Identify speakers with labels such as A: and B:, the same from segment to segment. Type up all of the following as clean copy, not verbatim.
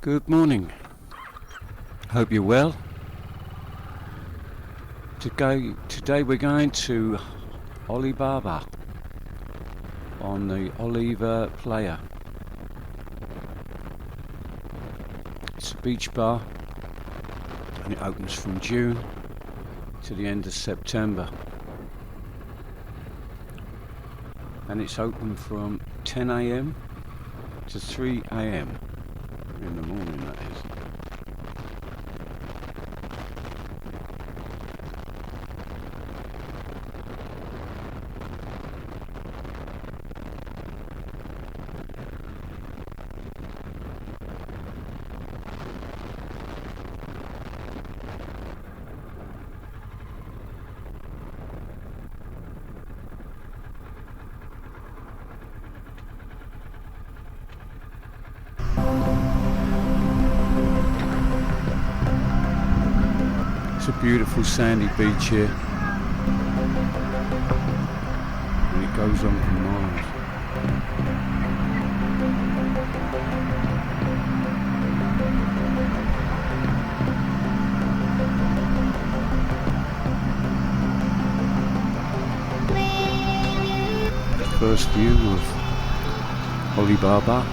A: Good morning. Hope you're well. Today we're going to Oli Ba Ba on the Oliva Playa. It's a beach bar and it opens from June to the end of September. And it's open from 10 a.m. to 3 a.m. in the morning, that is. It's a beautiful sandy beach here, and it goes on for miles. First view of Oli Ba Ba.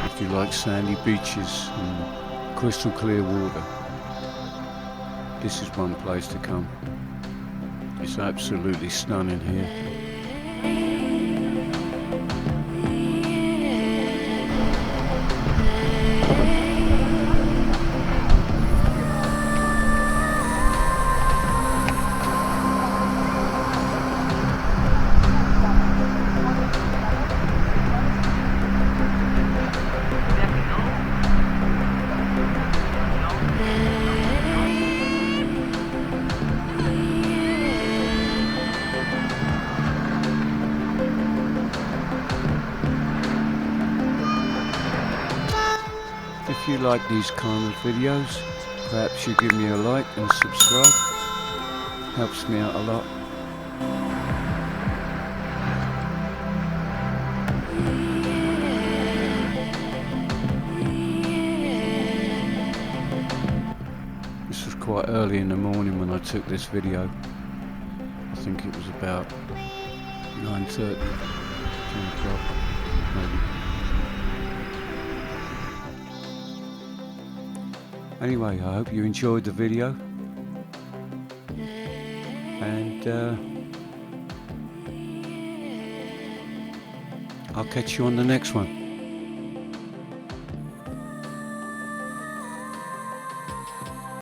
A: If you like sandy beaches and crystal clear water, this is one place to come. It's absolutely stunning here. If you like these kind of videos, perhaps you give me a like and subscribe. Helps me out a lot. This was quite early in the morning when I took this video. I think it was about 9:30, 10 o'clock maybe. Anyway, I hope you enjoyed the video, and I'll catch you on the next one.